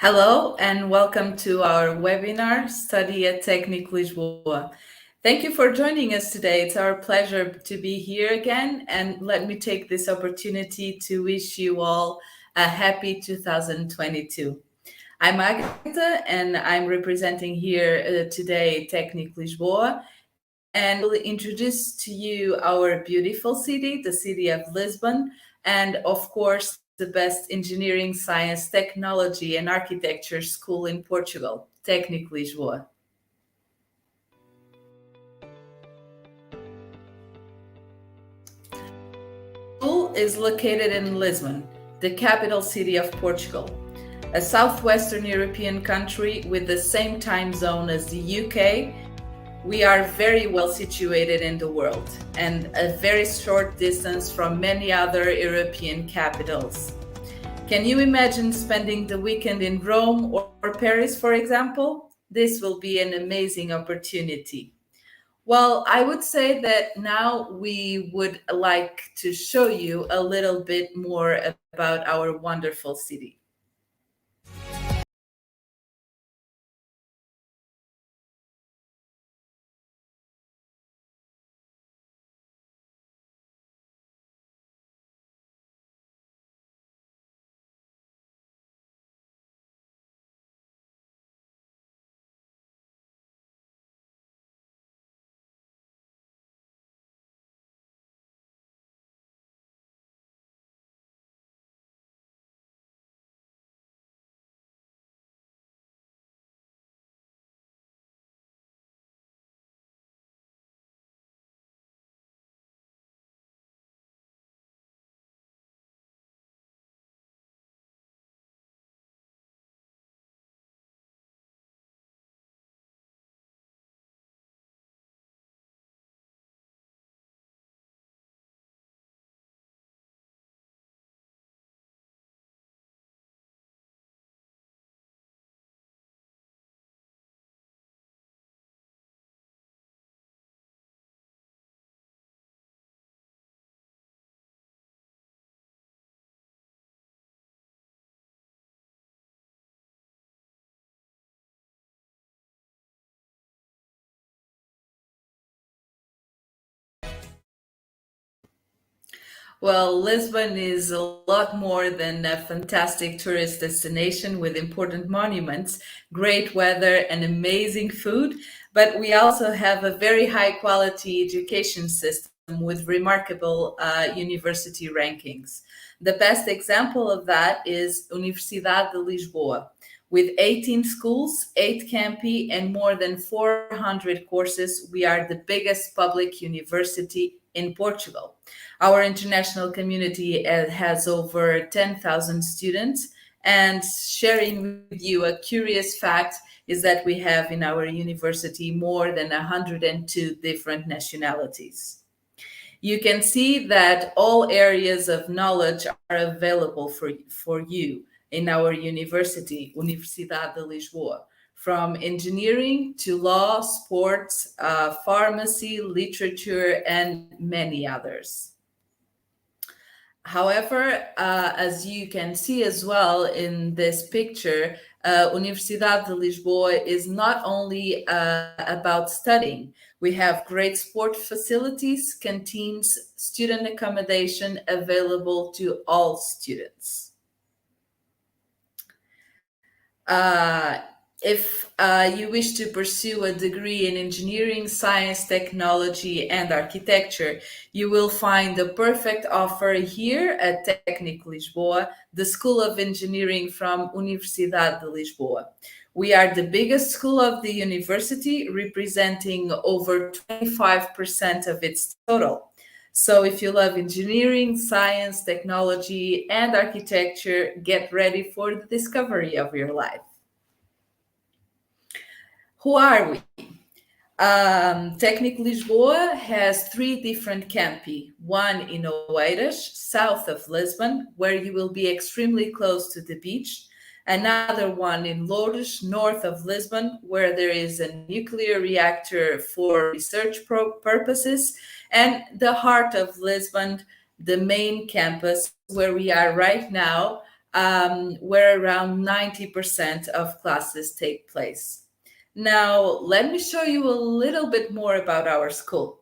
Hello and welcome to our webinar, Study at Técnico Lisboa. Thank you for joining us today. It's our pleasure to be here again, and let me take this opportunity to wish you all a happy 2022. I'm Agatha and I'm representing here today Técnico Lisboa, and we'll introduce to you our beautiful city, the city of Lisbon, and of course, the best engineering, science, technology, and architecture school in Portugal, Técnico Lisboa. The school is located in Lisbon, the capital city of Portugal, a southwestern European country with the same time zone as the UK. We are very well situated in the world and a very short distance from many other European capitals. Can you imagine spending the weekend in Rome or Paris, for example? This will be an amazing opportunity. Well, I would say that now we would like to show you a little bit more about our wonderful city. Well, Lisbon is a lot more than a fantastic tourist destination with important monuments, great weather, and amazing food, but we also have a very high quality education system with remarkable university rankings. The best example of that is Universidade de Lisboa. With 18 schools, 8 campi, and more than 400 courses, we are the biggest public university in Portugal. Our international community has over 10,000 students, and sharing with you a curious fact is that we have in our university more than 102 different nationalities. You can see that all areas of knowledge are available for you in our university, Universidade de Lisboa, from engineering to law, sports, pharmacy, literature, and many others. However, as you can see as well in this picture, Universidade de Lisboa is not only about studying. We have great sport facilities, canteens, student accommodation available to all students. If you wish to pursue a degree in engineering, science, technology, and architecture, you will find the perfect offer here at Técnico Lisboa, the School of Engineering from Universidade de Lisboa. We are the biggest school of the university, representing over 25% of its total. So if you love engineering, science, technology, and architecture, get ready for the discovery of your life. Who are we? Técnico Lisboa has 3 different campi, one in Oeiras, south of Lisbon, where you will be extremely close to the beach, another one in Loures, north of Lisbon, where there is a nuclear reactor for research purposes, and the heart of Lisbon, the main campus where we are right now, where around 90% of classes take place. Now, let me show you a little bit more about our school.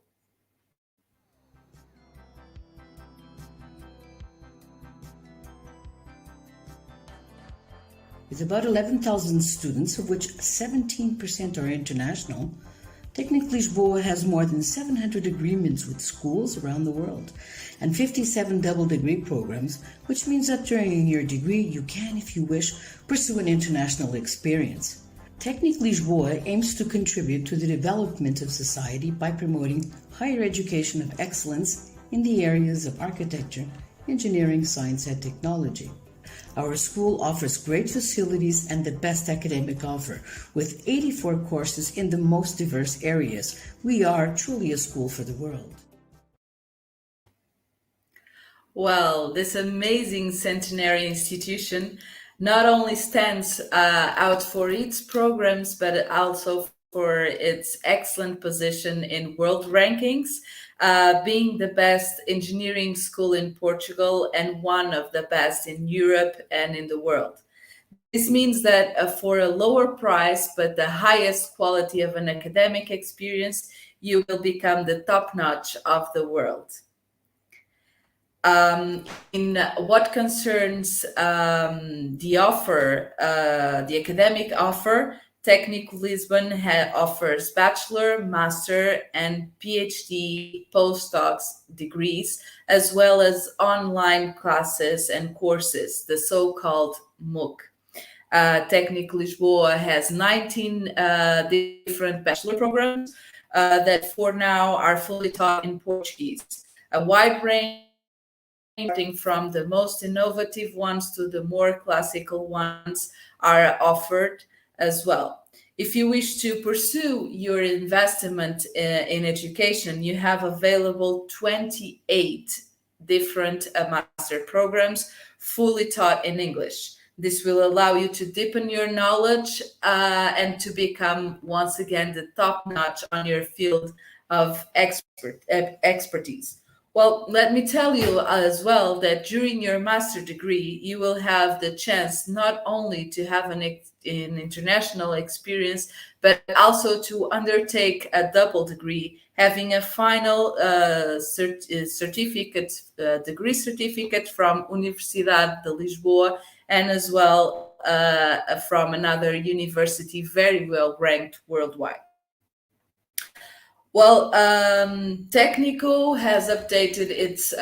With about 11,000 students, of which 17% are international, Técnico Lisboa has more than 700 agreements with schools around the world and 57 double degree programs, which means that during your degree you can, if you wish, pursue an international experience. Técnico Lisboa aims to contribute to the development of society by promoting higher education of excellence in the areas of architecture, engineering, science, and technology. Our school offers great facilities and the best academic offer, with 84 courses in the most diverse areas. We are truly a school for the world. Well, this amazing centenary institution not only stands out for its programs, but also for its excellent position in world rankings, being the best engineering school in Portugal and one of the best in Europe and in the world. This means that for a lower price but the highest quality of an academic experience, you will become the top notch of the world. In what concerns the offer, the academic offer, Técnico Lisbon offers bachelor, master, and PhD postdocs degrees, as well as online classes and courses, the so-called MOOC. Técnico Lisboa has 19 different bachelor programs that for now are fully taught in Portuguese. A wide range starting from the most innovative ones to the more classical ones are offered as well. If you wish to pursue your investment in education, you have available 28 different master programs fully taught in English. This will allow you to deepen your knowledge and to become once again the top notch on your field of expertise. Well, let me tell you as well that during your master degree, you will have the chance not only to have an international experience, but also to undertake a double degree, having a final certificate, degree certificate from Universidade de Lisboa, and as well from another university very well ranked worldwide. Well, Técnico has updated its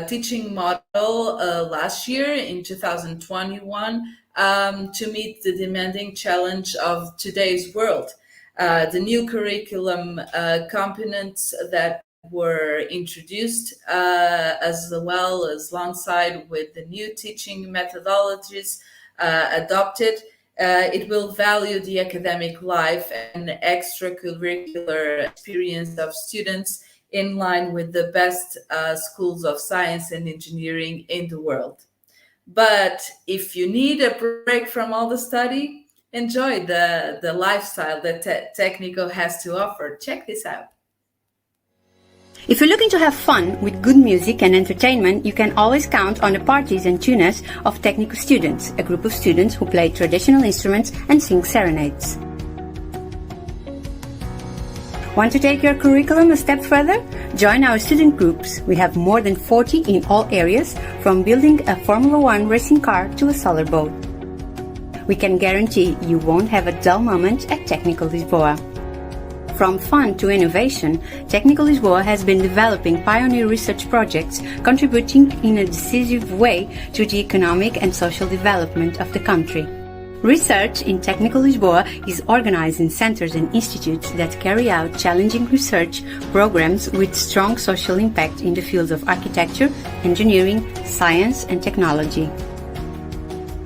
teaching model last year in 2021 to meet the demanding challenge of today's world. The new curriculum components that were introduced as well as alongside with the new teaching methodologies adopted. It will value the academic life and extracurricular experience of students in line with the best schools of science and engineering in the world. But if you need a break from all the study, enjoy the lifestyle that Técnico has to offer. Check this out. If you're looking to have fun with good music and entertainment, you can always count on the parties and tunas of Técnico students, a group of students who play traditional instruments and sing serenades. Want to take your curriculum a step further? Join our student groups. We have more than 40 in all areas, from building a Formula One racing car to a solar boat. We can guarantee you won't have a dull moment at Técnico Lisboa. From fun to innovation, Técnico Lisboa has been developing pioneer research projects, contributing in a decisive way to the economic and social development of the country. Research in Técnico Lisboa is organized in centers and institutes that carry out challenging research programs with strong social impact in the fields of architecture, engineering, science, and technology.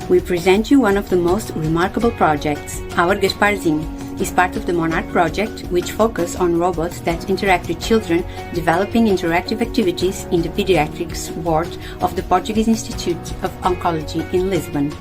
We present you one of the most remarkable projects. Our Gasparzinho is part of the Monarch project, which focuses on robots that interact with children, developing interactive activities in the pediatrics ward of the Portuguese Institute of Oncology in Lisbon.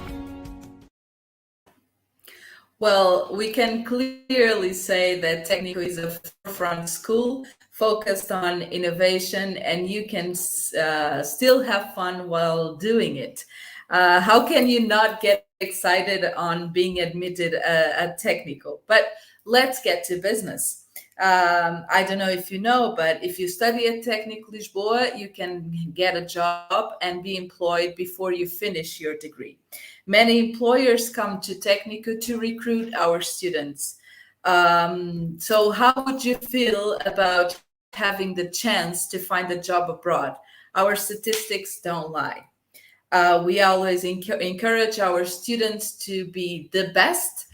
Well, we can clearly say that Técnico is a forefront school focused on innovation, and you can still have fun while doing it. How can you not get excited on being admitted at Technical? But let's get to business. I don't know if you know, but if you study at Técnico Lisboa, you can get a job and be employed before you finish your degree. Many employers come to Técnico to recruit our students. So, how would you feel about having the chance to find a job abroad? Our statistics don't lie. We always encourage our students to be the best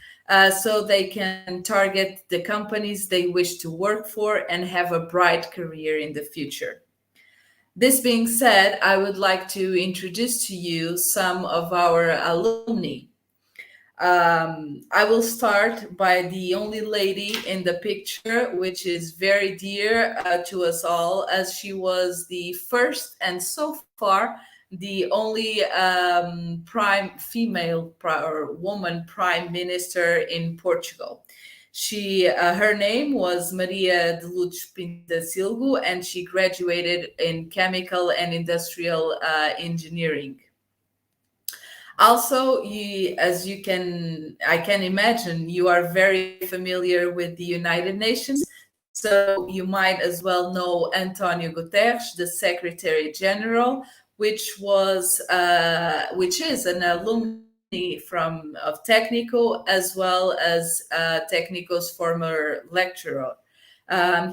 so they can target the companies they wish to work for and have a bright career in the future. This being said, I would like to introduce to you some of our alumni. I will start by the only lady in the picture, which is very dear to us all, as she was the first and so far the only prime female or woman prime minister in Portugal. Her name was Maria de Lourdes Pinto da Silva, and she graduated in chemical and industrial engineering. Also, as you can, I can imagine, you are very familiar with the United Nations. So you might as well know Antonio Guterres, the Secretary General, which is an alumni from of Técnico, as well as Técnico's former lecturer.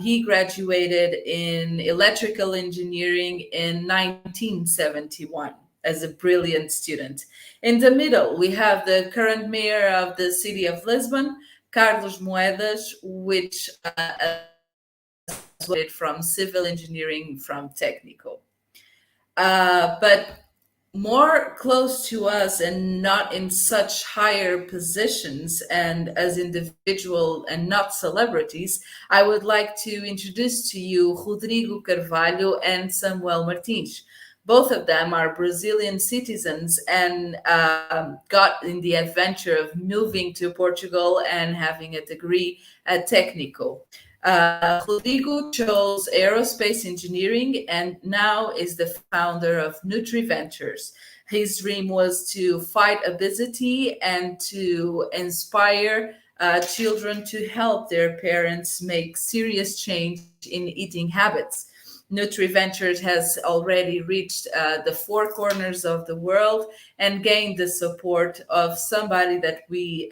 He graduated in electrical engineering in 1971 as a brilliant student. In the middle, we have the current mayor of the city of Lisbon, Carlos Moedas, which as well from civil engineering from Técnico. But more close to us and not in such higher positions and as individual and not celebrities, I would like to introduce to you Rodrigo Carvalho and Samuel Martins. Both of them are Brazilian citizens and got in the adventure of moving to Portugal and having a degree at Técnico. Rodrigo chose aerospace engineering and now is the founder of Nutri Ventures. His dream was to fight obesity and to inspire children to help their parents make serious change in eating habits. Nutri Ventures has already reached the four corners of the world and gained the support of somebody that we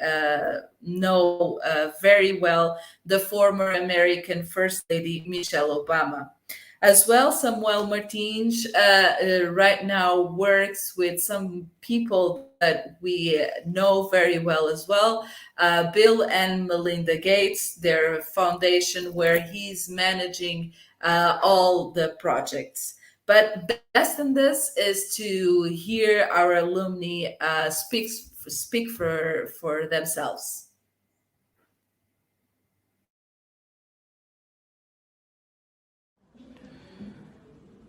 know very well, the former American First Lady Michelle Obama. As well, Samuel Martins right now works with some people that we know very well as well, Bill and Melinda Gates, their foundation, where he's managing all the projects. But best in this is to hear our alumni speak for themselves.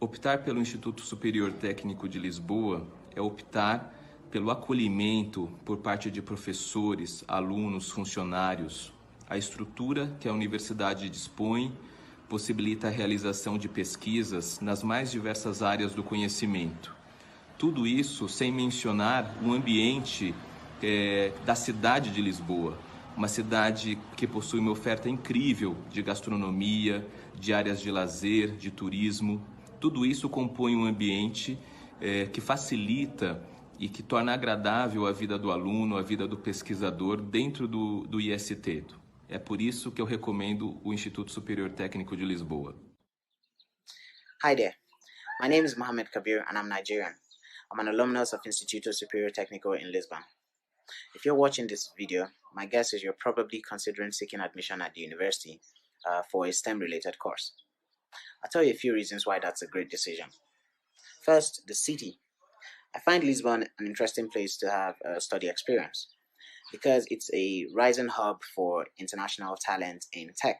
Optar pelo Instituto Superior Técnico de Lisboa é optar pelo acolhimento por parte de professores, alunos, funcionários. A estrutura que a universidade dispõe possibilita a realização de pesquisas nas mais diversas áreas do conhecimento. Tudo isso sem mencionar o ambiente da cidade de Lisboa, uma cidade que possui uma oferta incrível de gastronomia, de áreas de lazer, de turismo. Tudo isso compõe um ambiente que facilita e que torna agradável a vida do aluno, a vida do pesquisador dentro do IST. É por isso que eu recomendo o Instituto Superior Técnico de Lisboa. Hi there, my name is Mohammed Kabir and I'm Nigerian. I'm an alumnus of Instituto Superior Técnico in Lisbon. If you're watching this video, my guess is you're probably considering seeking admission at the university for a STEM-related course. I'll tell you a few reasons why that's a great decision. First, the city. I find Lisbon an interesting place to have a study experience because it's a rising hub for international talent in tech.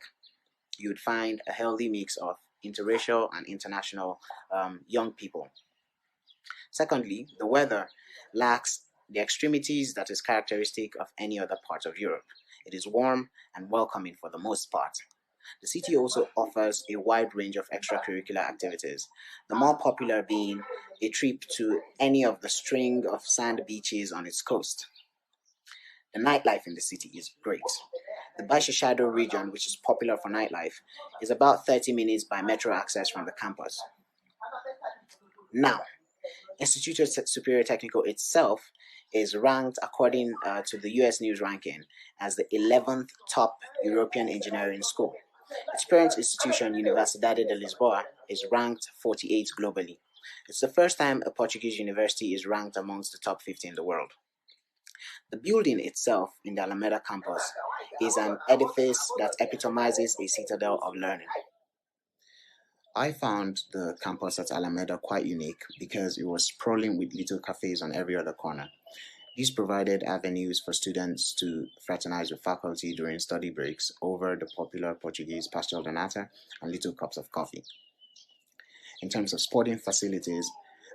You'd find a healthy mix of interracial and international young people. Secondly, the weather lacks the extremities that is characteristic of any other part of Europe. It is warm and welcoming for the most part. The city also offers a wide range of extracurricular activities, the more popular being a trip to any of the string of sand beaches on its coast. The nightlife in the city is great. The Baishashado region, which is popular for nightlife, is about 30 minutes by metro access from the campus. Now, Instituto Superior Técnico itself is ranked, according to the US News ranking, as the 11th top European engineering school. Its parent institution, Universidade de Lisboa, is ranked 48 globally. It's the first time a Portuguese university is ranked amongst the top 50 in the world. The building itself in the Alameda campus is an edifice that epitomizes a citadel of learning. I found the campus at Alameda quite unique because it was sprawling with little cafes on every other corner. These provided avenues for students to fraternize with faculty during study breaks over the popular Portuguese pastel de nata and little cups of coffee. In terms of sporting facilities,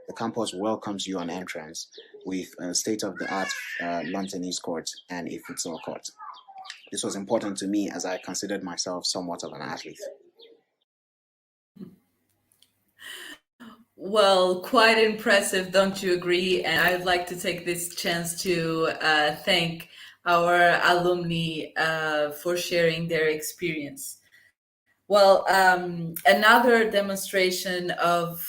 the campus welcomes you on entrance with a state-of-the-art lawn tennis court and a futsal court. This was important to me as I considered myself somewhat of an athlete. Well, quite impressive, don't you agree? And I'd like to take this chance to thank our alumni for sharing their experience. Well, another demonstration of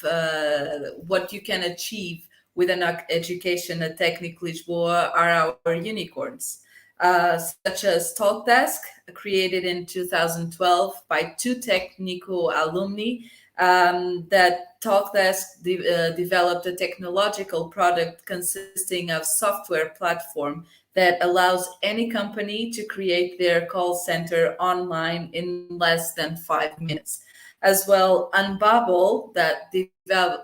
what you can achieve with an education at Técnico Lisboa are our unicorns, such as TalkDesk, created in 2012 by two Técnico alumni. That TalkDesk developed a technological product consisting of software platform that allows any company to create their call center online in less than 5 minutes. As well, Unbabble, that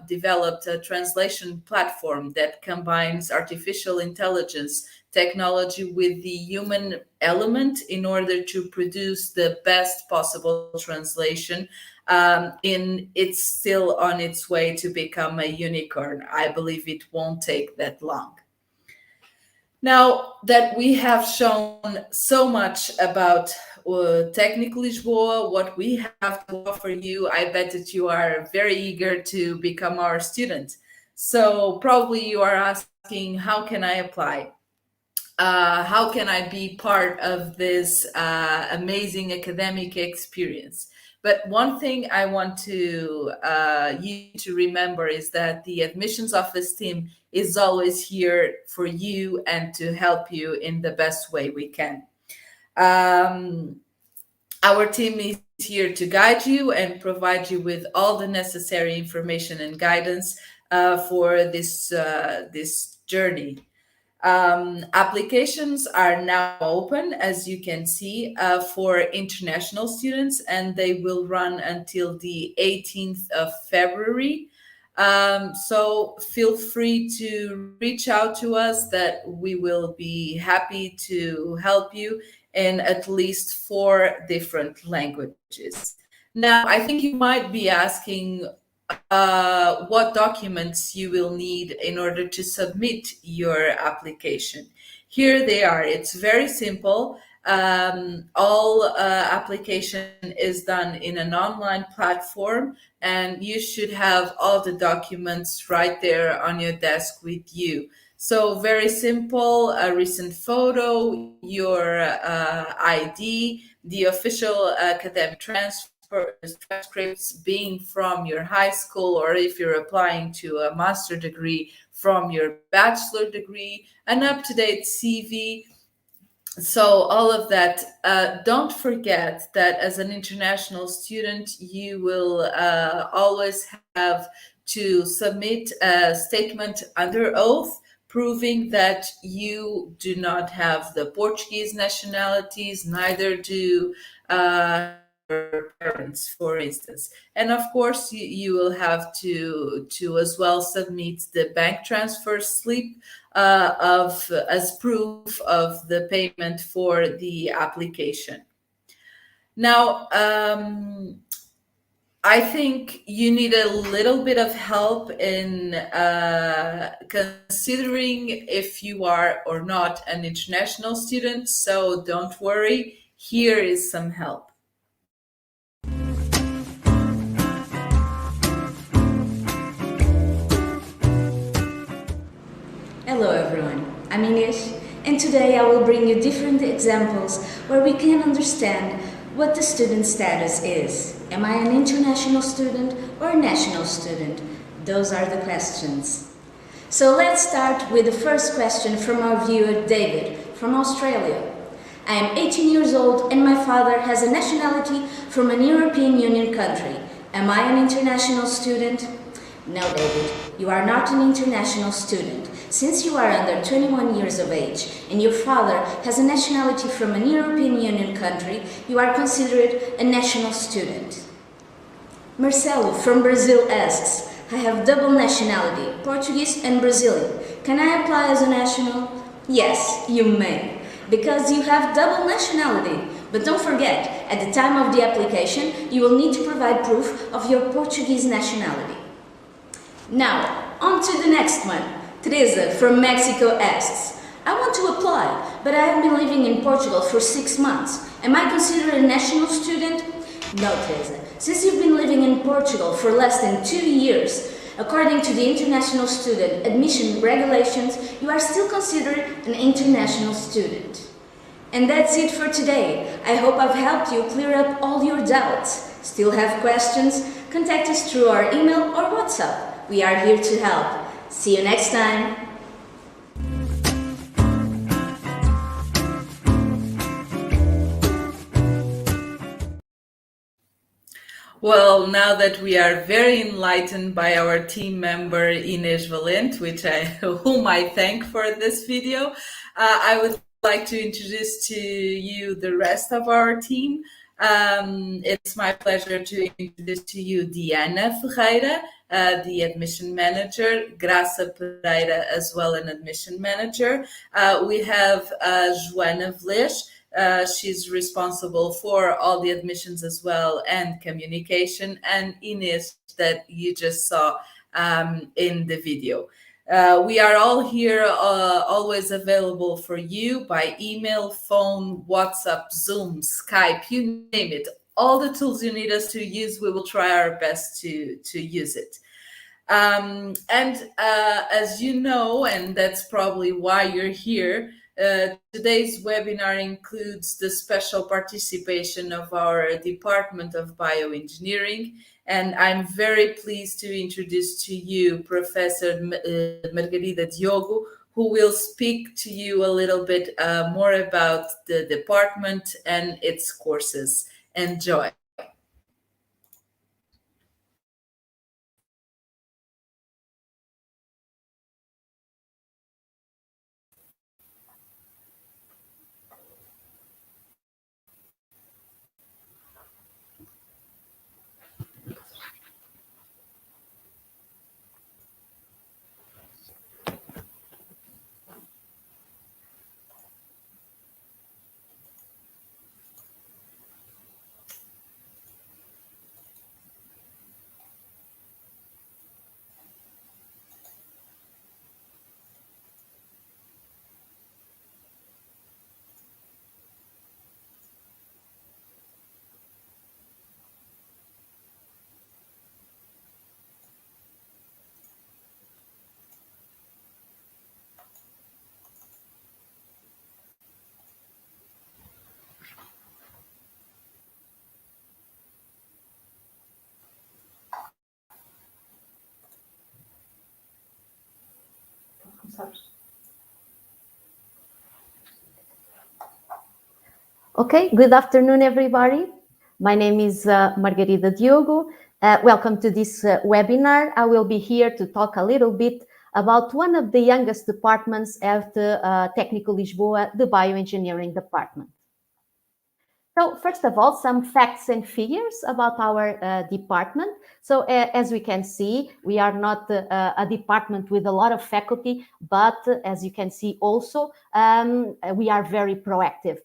developed a translation platform that combines artificial intelligence technology with the human element in order to produce the best possible translation. It's still on its way to become a unicorn. I believe it won't take that long. Now that we have shown so much about Técnico Lisboa, what we have to offer you, I bet that you are very eager to become our student. So probably you are asking, how can I apply? How can I be part of this amazing academic experience? But one thing I want to you to remember is that the admissions office team is always here for you and to help you in the best way we can. Our team is here to guide you and provide you with all the necessary information and guidance for this journey. Applications are now open, as you can see, for international students, and they will run until the 18th of February. So feel free to reach out to us, that we will be happy to help you in at least 4 different languages. Now, I think you might be asking what documents you will need in order to submit your application. Here they are. It's very simple. All application is done in an online platform, and you should have all the documents right there on your desk with you. So very simple, a recent photo, your ID, the official academic transcripts being from your high school, or if you're applying to a master degree, from your bachelor degree, an up-to-date CV. So all of that. Don't forget that as an international student, you will always have to submit a statement under oath proving that you do not have the Portuguese nationalities, neither do parents, for instance. And of course, you will have to as well submit the bank transfer slip of as proof of the payment for the application. Now, I think you need a little bit of help in considering if you are or not an international student. So don't worry, here is some help. Hello everyone, I'm Ines, and today I will bring you different examples where we can understand what the student status is. Am I an international student or a national student? Those are the questions. So let's start with the first question from our viewer David from Australia. I am 18 years old and my father has a nationality from an European Union country. Am I an international student? No, David, you are not an international student. Since you are under 21 years of age and your father has a nationality from an European Union country, you are considered a national student. Marcelo from Brazil asks, I have double nationality, Portuguese and Brazilian. Can I apply as a national? Yes, you may, because you have double nationality. But don't forget, at the time of the application, you will need to provide proof of your Portuguese nationality. Now, on to the next one. Teresa from Mexico asks, I want to apply, but I have been living in Portugal for 6 months. Am I considered a national student? No, Teresa. Since you've been living in Portugal for less than 2 years, according to the International Student Admission Regulations, you are still considered an international student. And that's it for today. I hope I've helped you clear up all your doubts. Still have questions? Contact us through our email or WhatsApp. We are here to help. See you next time. Well, now that we are very enlightened by our team member Inês Valente, whom I thank for this video, I would like to introduce to you the rest of our team. It's my pleasure to introduce to you Diana Ferreira, the admission manager, Graça Pereira as well, an admission manager. We have Joana Vles. She's responsible for all the admissions as well and communication, and Ines that you just saw in the video. We are all here, always available for you by email, phone, WhatsApp, Zoom, Skype, you name it. All the tools you need us to use, we will try our best to use it. As you know, and that's probably why you're here, today's webinar includes the special participation of our Department of Bioengineering, and I'm very pleased to introduce to you Professor Margarida Diogo, who will speak to you a little bit more about the department and its courses. Enjoy. Okay, good afternoon, everybody. My name is Margarida Diogo. Welcome to this webinar. I will be here to talk a little bit about one of the youngest departments at Técnico Lisboa, the Bioengineering Department. So first of all, some facts and figures about our department. So as we can see, we are not a department with a lot of faculty, but as you can see also, we are very proactive.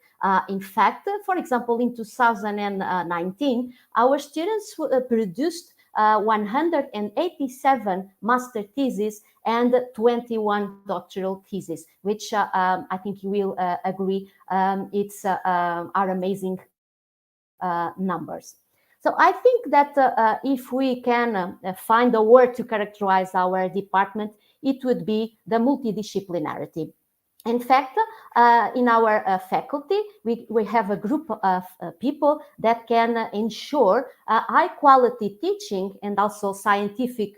In fact, for example, in 2019, our students produced 187 master theses and 21 doctoral theses, which I think you will agree it's are amazing numbers. So I think that if we can find a word to characterize our department, it would be the multidisciplinarity. In fact, in our faculty, we have a group of people that can ensure high quality teaching and also scientific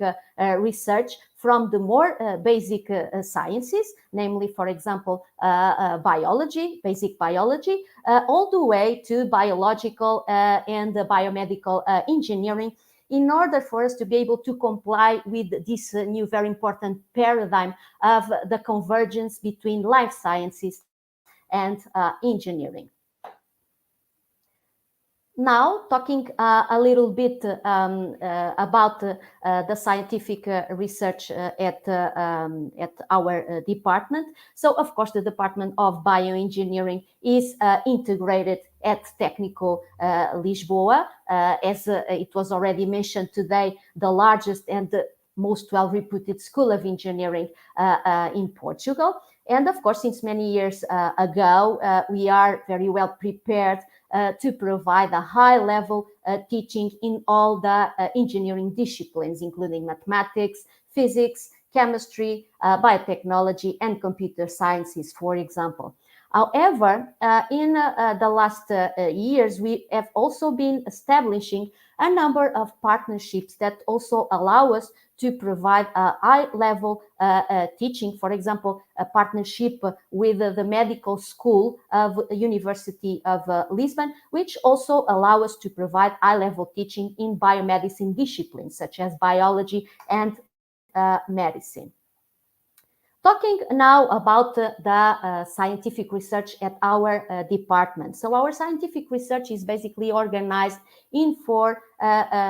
research from the more basic sciences, namely, for example, biology, basic biology, all the way to biological and biomedical engineering, in order for us to be able to comply with this new very important paradigm of the convergence between life sciences and engineering. Now, talking a little bit about the scientific research at our department. So, of course, the Department of Bioengineering is integrated at Técnico Lisboa. As it was already mentioned today, the largest and the most well-reputed school of engineering in Portugal. And of course, since many years ago, we are very well prepared to provide a high-level teaching in all the engineering disciplines, including mathematics, physics, chemistry, biotechnology, and computer sciences, for example. However, in the last years, we have also been establishing a number of partnerships that also allow us to provide a high-level teaching. For example, a partnership with the medical school of University of Lisbon, which also allow us to provide high-level teaching in biomedicine disciplines, such as biology and medicine. Talking now about the scientific research at our department. So our scientific research is basically organized in four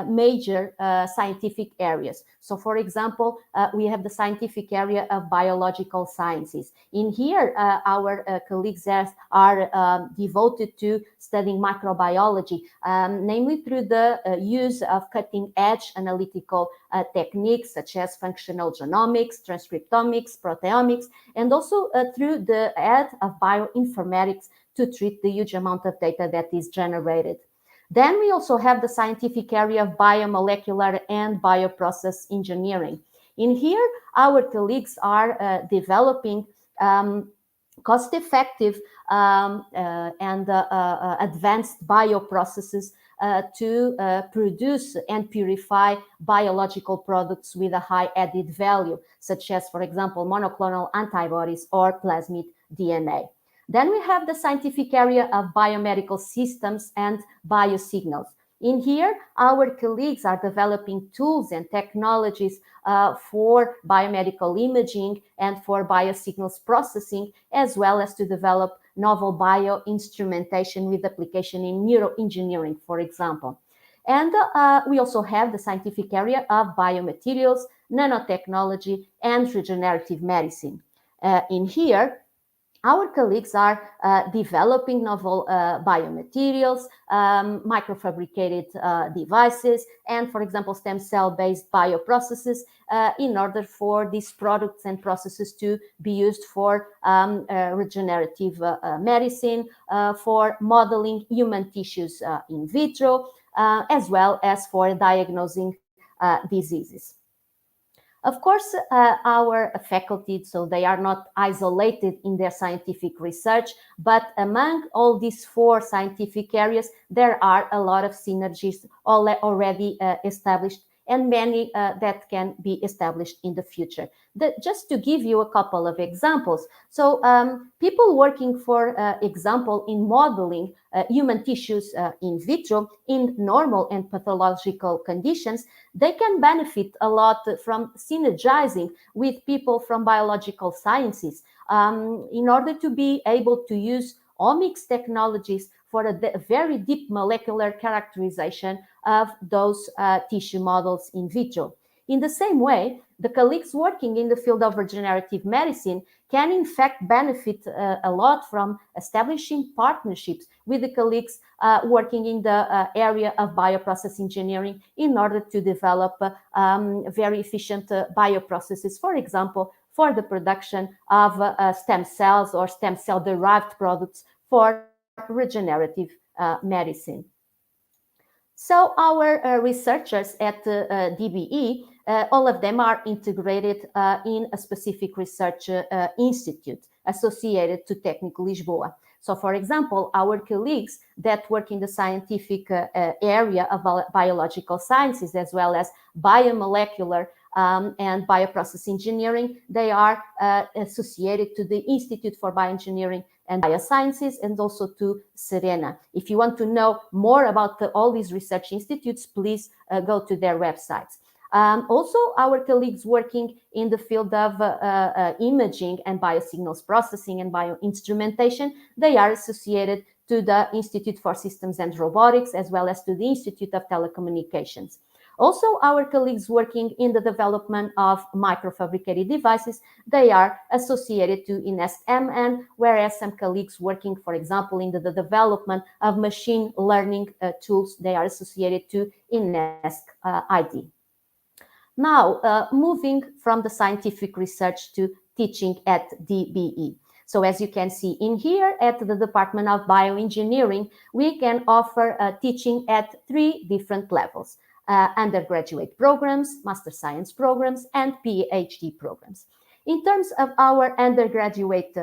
major scientific areas. So for example, we have the scientific area of biological sciences. In here, our colleagues are devoted to studying microbiology, namely through the use of cutting-edge analytical techniques such as functional genomics, transcriptomics, proteomics, and also through the aid of bioinformatics to treat the huge amount of data that is generated. Then we also have the scientific area of biomolecular and bioprocess engineering. In here, our colleagues are developing cost-effective and advanced bioprocesses to produce and purify biological products with a high added value, such as, for example, monoclonal antibodies or plasmid DNA. Then we have the scientific area of biomedical systems and biosignals. In here, our colleagues are developing tools and technologies for biomedical imaging and for biosignals processing, as well as to develop novel bioinstrumentation with application in neuroengineering, for example. And we also have the scientific area of biomaterials, nanotechnology, and regenerative medicine. In here, our colleagues are developing novel biomaterials, microfabricated devices, and, for example, stem cell-based bioprocesses in order for these products and processes to be used for regenerative medicine, for modeling human tissues in vitro, as well as for diagnosing diseases. Of course, our faculty, so they are not isolated in their scientific research, but among all these four scientific areas, there are a lot of synergies already established, and many that can be established in the future. Just to give you a couple of examples. So people working, for example, in modeling human tissues in vitro in normal and pathological conditions, they can benefit a lot from synergizing with people from biological sciences in order to be able to use omics technologies for a very deep molecular characterization of those tissue models in vitro. In the same way, the colleagues working in the field of regenerative medicine can in fact benefit a lot from establishing partnerships with the colleagues working in the area of bioprocess engineering in order to develop very efficient bioprocesses, for example, for the production of stem cells or stem cell-derived products for regenerative medicine. So our researchers at DBE, all of them are integrated in a specific research institute associated to Técnico Lisboa. So, for example, our colleagues that work in the scientific area of biological sciences, as well as biomolecular and bioprocess engineering, they are associated to the Institute for Bioengineering and Biosciences, and also to Serena. If you want to know more about all these research institutes, please go to their websites. Also, our colleagues working in the field of imaging and biosignals processing and bioinstrumentation, they are associated to the Institute for Systems and Robotics, as well as to the Institute of Telecommunications. Also, our colleagues working in the development of microfabricated devices, they are associated to INEST-MN, whereas some colleagues working, for example, in the development of machine learning tools, they are associated to INEST-ID. Now, moving from the scientific research to teaching at DBE. So as you can see in here at the Department of Bioengineering, we can offer teaching at 3 different levels: undergraduate programs, master science programs, and PhD programs. In terms of our undergraduate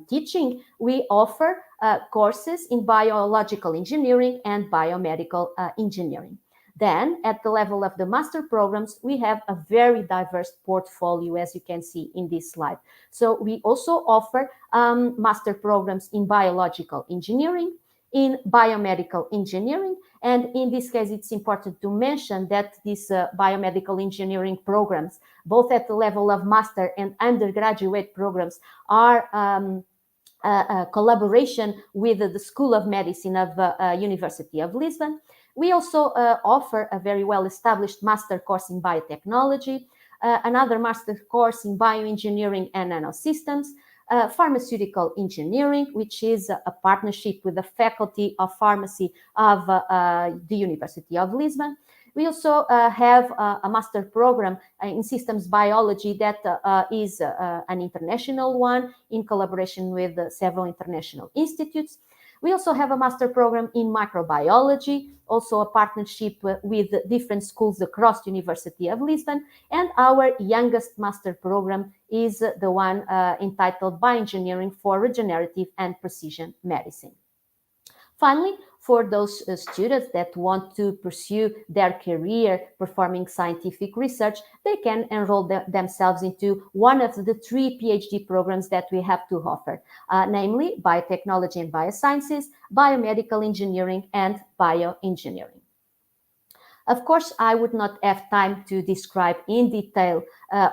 teaching, we offer courses in biological engineering and biomedical engineering. Then, at the level of the master programs, we have a very diverse portfolio, as you can see in this slide. So we also offer master programs in biological engineering, in biomedical engineering, and in this case, it's important to mention that these biomedical engineering programs, both at the level of master and undergraduate programs, are a collaboration with the School of Medicine of University of Lisbon. We also offer a very well-established master course in biotechnology, another master course in bioengineering and nanosystems, pharmaceutical engineering, which is a partnership with the Faculty of Pharmacy of the University of Lisbon. We also have a master program in systems biology that is an international one in collaboration with several international institutes. We also have a master program in microbiology, also a partnership with different schools across the University of Lisbon. And our youngest master program is the one entitled Bioengineering for Regenerative and Precision Medicine. Finally, for those students that want to pursue their career performing scientific research, they can enroll themselves into one of the 3 PhD programs that we have to offer, namely biotechnology and biosciences, biomedical engineering, and bioengineering. Of course, I would not have time to describe in detail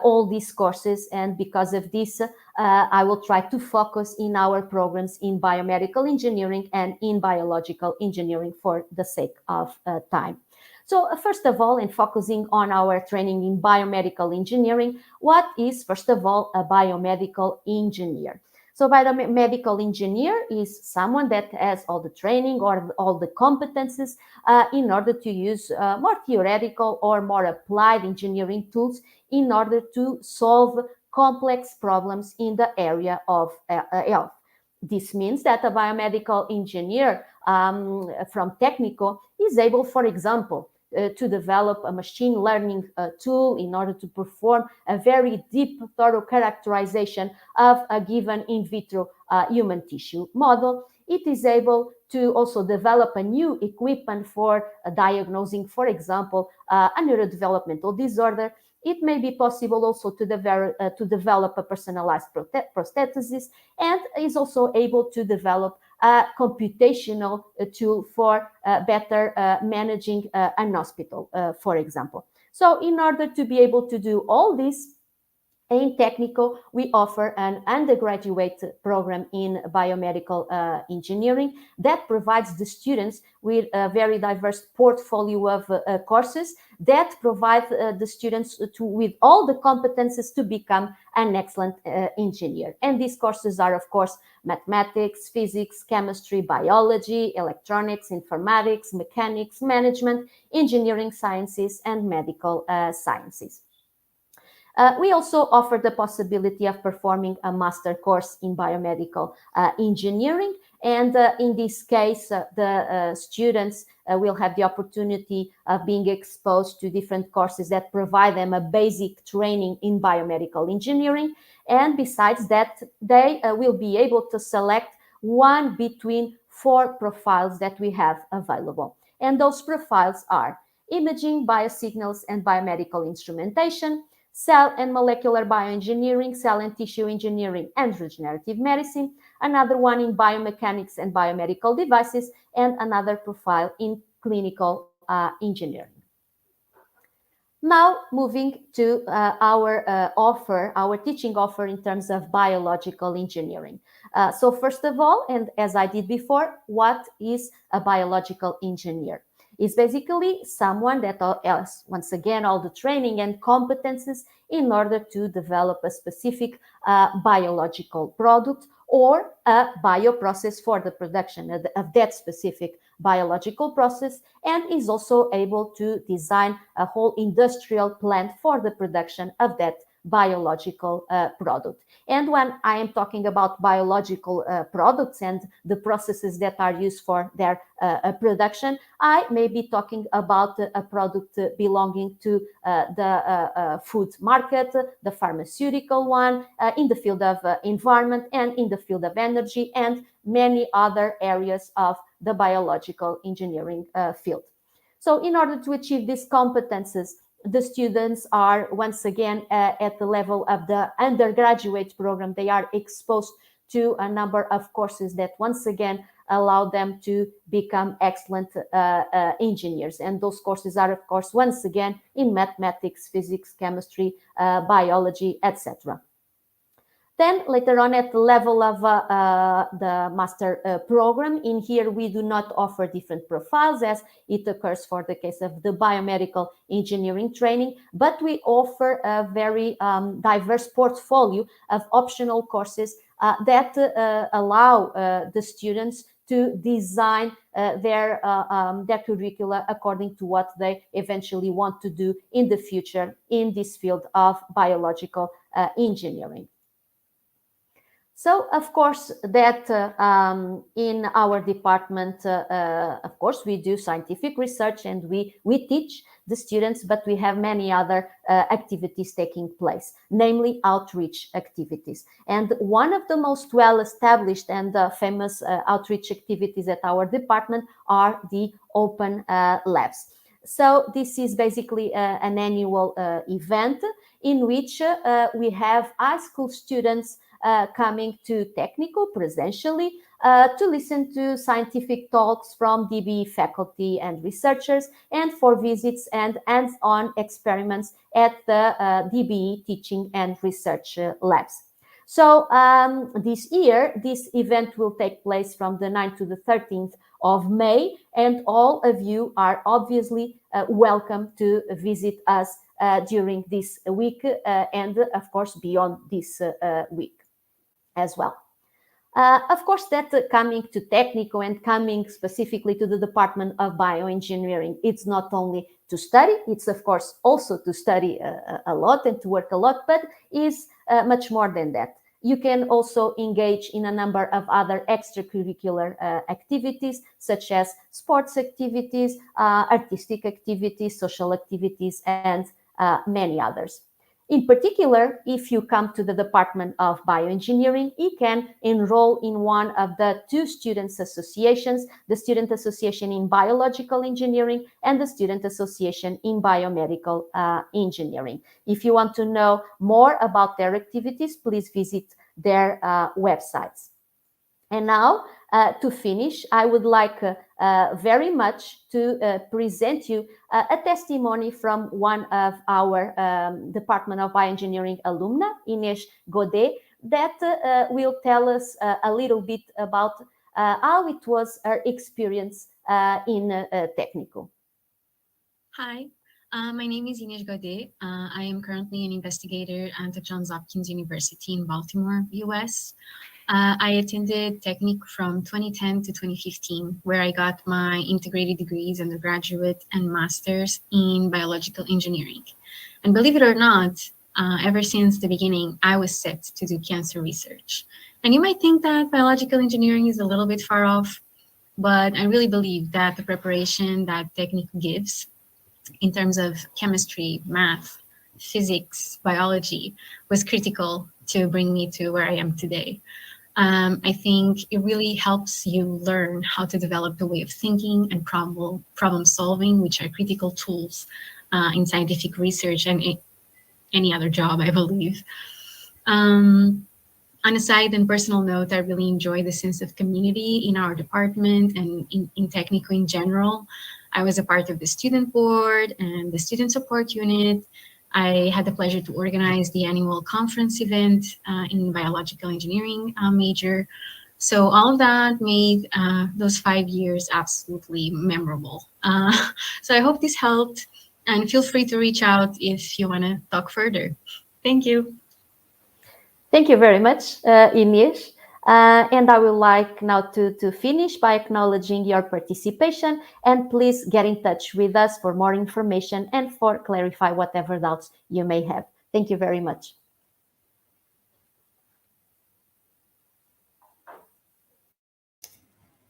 all these courses, and because of this, I will try to focus in our programs in biomedical engineering and in biological engineering for the sake of time. So first of all, in focusing on our training in biomedical engineering, what is, first of all, a biomedical engineer? So biomedical engineer is someone that has all the training or all the competences in order to use more theoretical or more applied engineering tools in order to solve complex problems in the area of health. This means that a biomedical engineer from Técnico is able, for example, to develop a machine learning tool in order to perform a very deep, thorough characterization of a given in vitro human tissue model. It is able to also develop a new equipment for diagnosing, for example, a neurodevelopmental disorder. It may be possible also to develop a personalized prosthesis, and is also able to develop a computational tool for better managing an hospital, for example. So in order to be able to do all this, in Técnico, we offer an undergraduate program in biomedical engineering that provides the students with a very diverse portfolio of courses that provide the students with all the competences to become an excellent engineer. And these courses are, of course, mathematics, physics, chemistry, biology, electronics, informatics, mechanics, management, engineering sciences, and medical sciences. We also offer the possibility of performing a master course in biomedical engineering. And in this case, the students will have the opportunity of being exposed to different courses that provide them a basic training in biomedical engineering. And besides that, they will be able to select one between 4 profiles that we have available. And those profiles are imaging, biosignals, and biomedical instrumentation, cell and molecular bioengineering, cell and tissue engineering, and regenerative medicine, another one in biomechanics and biomedical devices, and another profile in clinical engineering. Now, moving to our teaching offer in terms of biological engineering. So first of all, and as I did before, what is a biological engineer? It's basically someone that has, once again, all the training and competences in order to develop a specific biological product or a bioprocess for the production of that specific biological process, and is also able to design a whole industrial plant for the production of that biological product. And when I am talking about biological products and the processes that are used for their production, I may be talking about a product belonging to the food market, the pharmaceutical one, in the field of environment, and in the field of energy, and many other areas of the biological engineering field. So in order to achieve these competences, the students are once again at the level of the undergraduate program. They are exposed to a number of courses that once again allow them to become excellent engineers. And those courses are, of course, once again in mathematics, physics, chemistry, biology, etc. Then later on at the level of the master program, in here we do not offer different profiles as it occurs for the case of the biomedical engineering training, but we offer a very diverse portfolio of optional courses that allow the students to design their curricula according to what they eventually want to do in the future in this field of biological engineering. So, of course, that in our department, of course, we do scientific research and we teach the students, but we have many other activities taking place, namely outreach activities. And one of the most well-established and famous outreach activities at our department are the open labs. So this is basically an annual event in which we have high school students coming to Técnico presentially to listen to scientific talks from DBE faculty and researchers, and for visits and hands-on experiments at the DBE teaching and research labs. So this year, this event will take place from the 9th to the 13th of May, and all of you are obviously welcome to visit us during this week and, of course, beyond this week as well. Of course, that coming to Técnico and coming specifically to the Department of Bioengineering, it's not only to study, it's of course also to study a lot and to work a lot, but is much more than that. You can also engage in a number of other extracurricular activities, such as sports activities, artistic activities, social activities, and many others. In particular, if you come to the Department of Bioengineering, you can enroll in one of the 2 students' associations, the Student Association in Biological Engineering and the Student Association in Biomedical Engineering. If you want to know more about their activities, please visit their websites. And now, to finish, I would like very much to present you a testimony from one of our Department of Bioengineering alumna, Inês Godet, that will tell us a little bit about how it was her experience in Técnico. Hi, my name is Inês Godet. I am currently an investigator at the Johns Hopkins University in Baltimore, US. I attended Técnico from 2010 to 2015, where I got my integrated degrees, undergraduate and master's in biological engineering. And believe it or not, Ever since the beginning, I was set to do cancer research. And you might think that biological engineering is a little bit far off, but I really believe that the preparation that Técnico gives in terms of chemistry, math, physics, biology was critical to bring me to where I am today. I think it really helps you learn how to develop the way of thinking and problem solving, which are critical tools in scientific research and any other job, I believe. On a side and personal note, I really enjoy the sense of community in our department and in Técnico in general. I was a part of the student board and the student support unit. I had the pleasure to organize the annual conference event in biological engineering major. So all of that made those 5 years absolutely memorable. So I hope this helped, and feel free to reach out if you want to talk further. Thank you. Thank you very much, Inês. And I would like now to finish by acknowledging your participation, and please get in touch with us for more information and for clarify whatever doubts you may have. Thank you very much.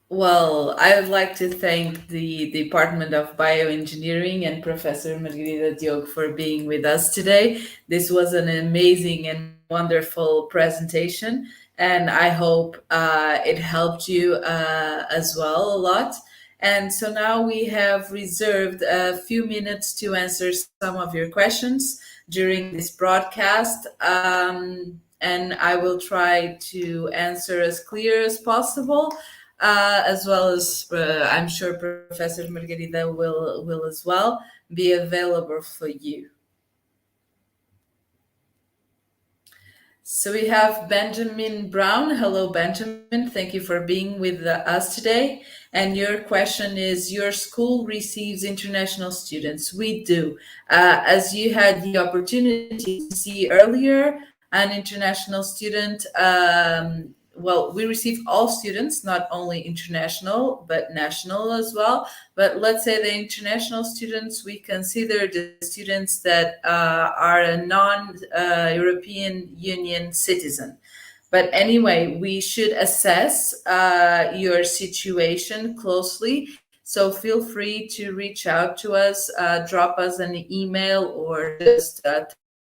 Well, I would like to thank the Department of Bioengineering and Professor Margarida Diogo for being with us today. This was an amazing and wonderful presentation, and I hope it helped you as well a lot. And so now we have reserved a few minutes to answer some of your questions during this broadcast. And I will try to answer as clear as possible, as well as I'm sure Professor Margarida will as well be available for you. So we have Benjamin Brown. Hello, Benjamin. Thank you for being with us today. And your question is, your school receives international students? We do. As you had the opportunity to see earlier, an international student, well, we receive all students, not only international, but national as well. But let's say the international students, we consider the students that are a non-European Union citizen. But anyway, we should assess your situation closely. So feel free to reach out to us, drop us an email, or just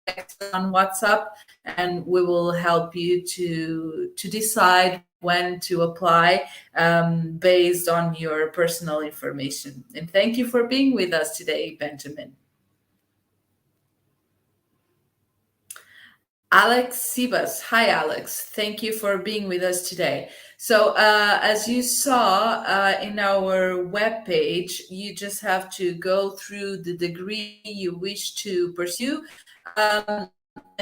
text on WhatsApp, and we will help you to decide when to apply based on your personal information. And thank you for being with us today, Benjamin. Alex Sibas. Hi, Alex. Thank you for being with us today. So as you saw in our webpage, you just have to go through the degree you wish to pursue.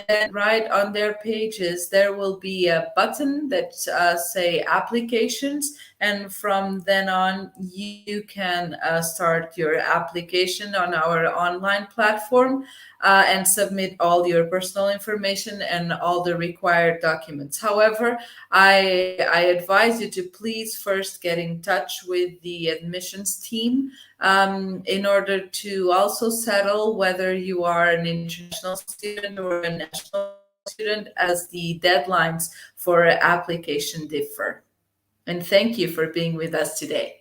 And right on their pages, there will be a button that say applications. And from then on, you can start your application on our online platform and submit all your personal information and all the required documents. However, I advise you to please first get in touch with the admissions team in order to also settle whether you are an international student or a national student, as the deadlines for application differ. And thank you for being with us today.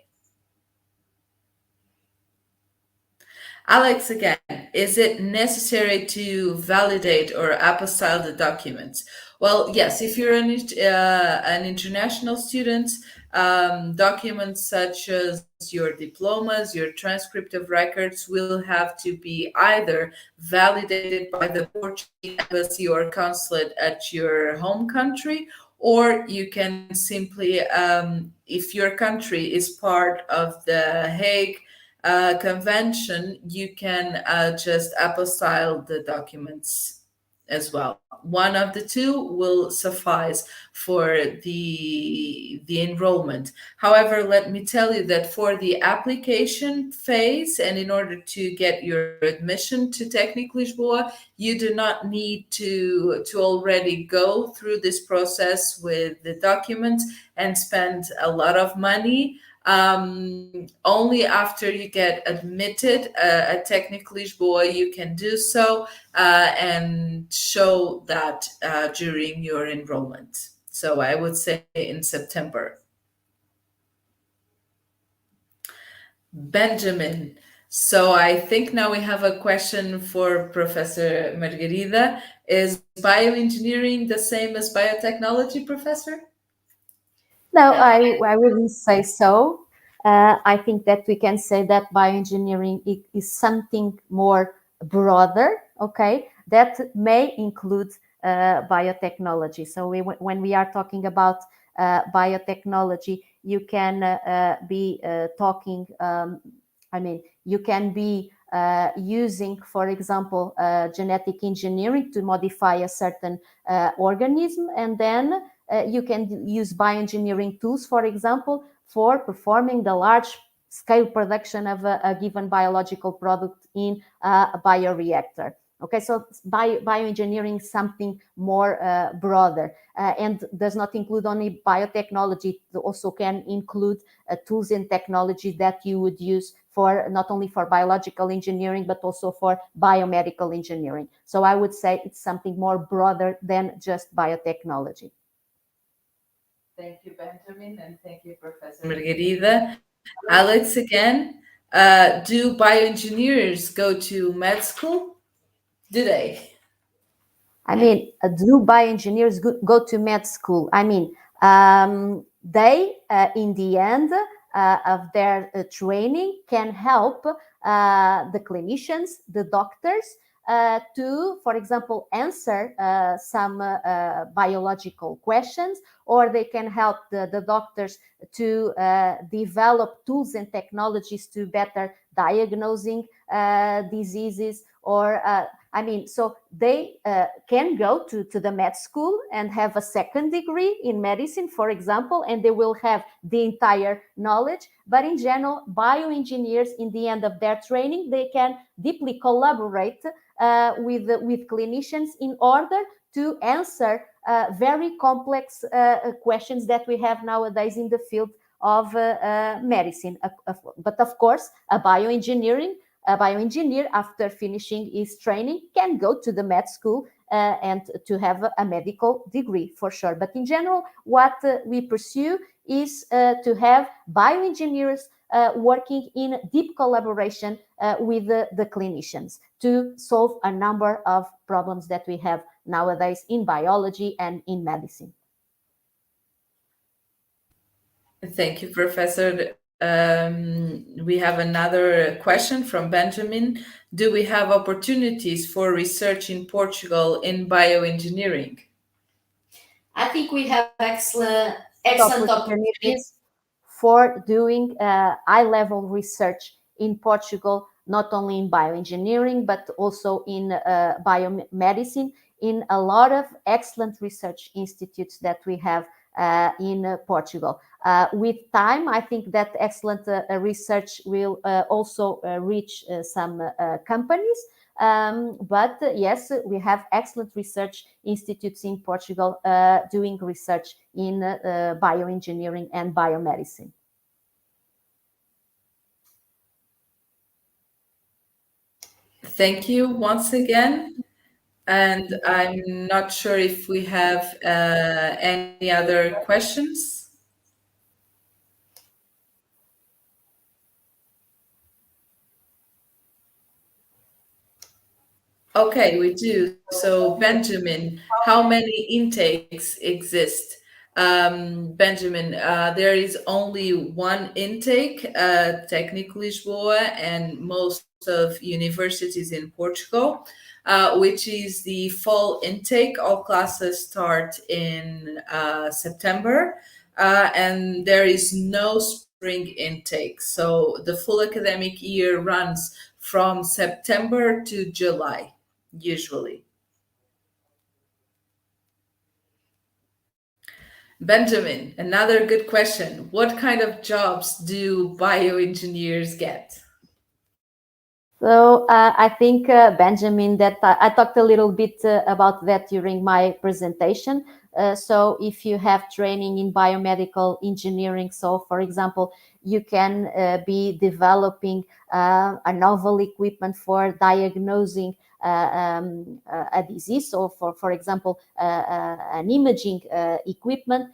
Alex, again, is it necessary to validate or apostille the documents? Well, yes, if you're an international student, documents such as your diplomas, your transcript of records will have to be either validated by the Portuguese embassy or consulate at your home country, or you can simply, if your country is part of the Hague Convention, you can just apostille the documents as well. One of the two will suffice for the enrollment. However, let me tell you that for the application phase, and in order to get your admission to Técnico Lisboa, you do not need to already go through this process with the documents and spend a lot of money. Only after you get admitted at Técnico Lisboa you can do so and show that during your enrollment. So I would say in September. Benjamin. So I think now we have a question for Professor Margarida. Is bioengineering the same as biotechnology, Professor? No, I wouldn't say so. I think that we can say that bioengineering is something more broader, okay, that may include biotechnology. So when we are talking about biotechnology, you can be talking, I mean, you can be using, for example, genetic engineering to modify a certain organism, and then you can use bioengineering tools, for example, for performing the large scale production of a given biological product in a bioreactor. Okay, so bioengineering is something more broader and does not include only biotechnology. It also can include tools and technologies that you would use for not only for biological engineering, but also for biomedical engineering. So I would say it's something more broader than just biotechnology. Thank you, Benjamin, and thank you, Professor Margarida. Alex, again, do bioengineers go to med school? Do they? I mean, do bioengineers go to med school? I mean, they, in the end of their training, can help the clinicians, the doctors, to, for example, answer some biological questions, or they can help the doctors to develop tools and technologies to better diagnosing diseases, or I mean, so they can go to the med school and have a second degree in medicine, for example, and they will have the entire knowledge. But in general, bioengineers, in the end of their training, they can deeply collaborate with clinicians in order to answer very complex questions that we have nowadays in the field of medicine. But of course, a bioengineer, after finishing his training, can go to the med school and to have a medical degree, for sure. But in general, what we pursue is to have bioengineers working in deep collaboration with the clinicians to solve a number of problems that we have nowadays in biology and in medicine. Thank you, Professor. We have another question from Benjamin. Do we have opportunities for research in Portugal in bioengineering? I think we have excellent opportunities. Opportunities for doing high-level research in Portugal, not only in bioengineering, but also in biomedicine, in a lot of excellent research institutes that we have in Portugal. With time, I think that excellent research will also reach some companies. But yes, we have excellent research institutes in Portugal doing research in bioengineering and biomedicine. Thank you once again. And I'm not sure if we have any other questions. Okay, we do. So, Benjamin, how many intakes exist? Benjamin, there is only one intake, Técnico Lisboa, and most of universities in Portugal, which is the fall intake. All classes start in September, and there is no spring intake. So the full academic year runs from September to July, usually. Benjamin, another good question. What kind of jobs do bioengineers get? So I think, Benjamin, that I talked a little bit about that during my presentation. So if you have training in biomedical engineering, so for example, you can be developing a novel equipment for diagnosing a disease. So for example, an imaging equipment.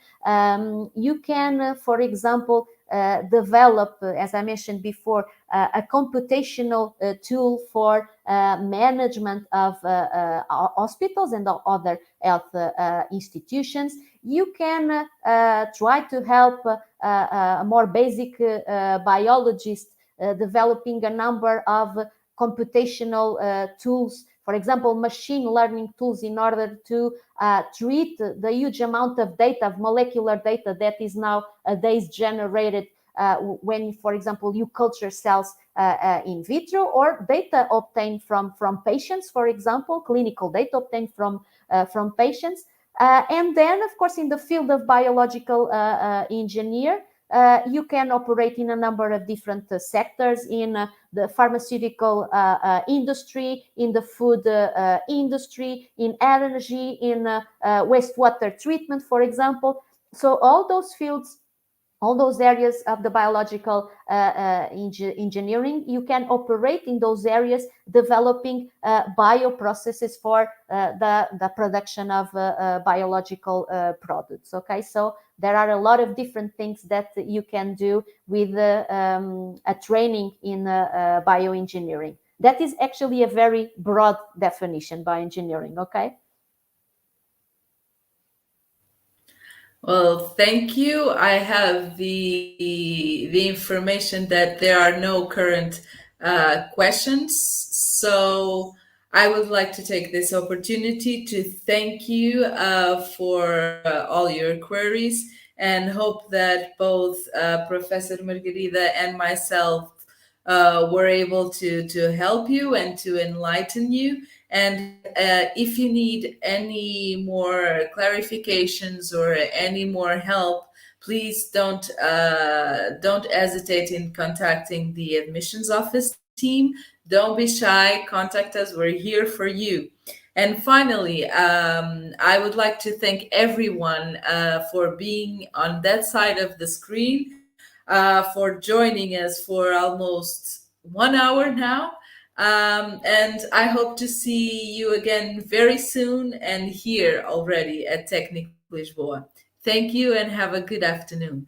You can, for example, develop, as I mentioned before, a computational tool for management of hospitals and other health institutions. You can try to help a more basic biologist developing a number of computational tools, for example, machine learning tools, in order to treat the huge amount of data, of molecular data that is nowadays generated when, for example, you culture cells in vitro, or data obtained from patients, for example, clinical data obtained from patients. And then, of course, in the field of biological engineer, you can operate in a number of different sectors, in the pharmaceutical industry, in the food industry, in energy, in wastewater treatment, for example. So all those fields, all those areas of the biological engineering, you can operate in those areas, developing bioprocesses for the production of biological products. Okay, so there are a lot of different things that you can do with a training in bioengineering. That is actually a very broad definition, bioengineering. Okay. Well, thank you. I have the information that there are no current questions. So I would like to take this opportunity to thank you for all your queries, and hope that both Professor Margarida and myself were able to help you and to enlighten you. And if you need any more clarifications or any more help, please don't hesitate in contacting the admissions office team. Don't be shy. Contact us. We're here for you. And finally, I would like to thank everyone for being on that side of the screen, for joining us for almost 1 hour now. And I hope to see you again very soon, and here already at Técnico Lisboa. Thank you and have a good afternoon.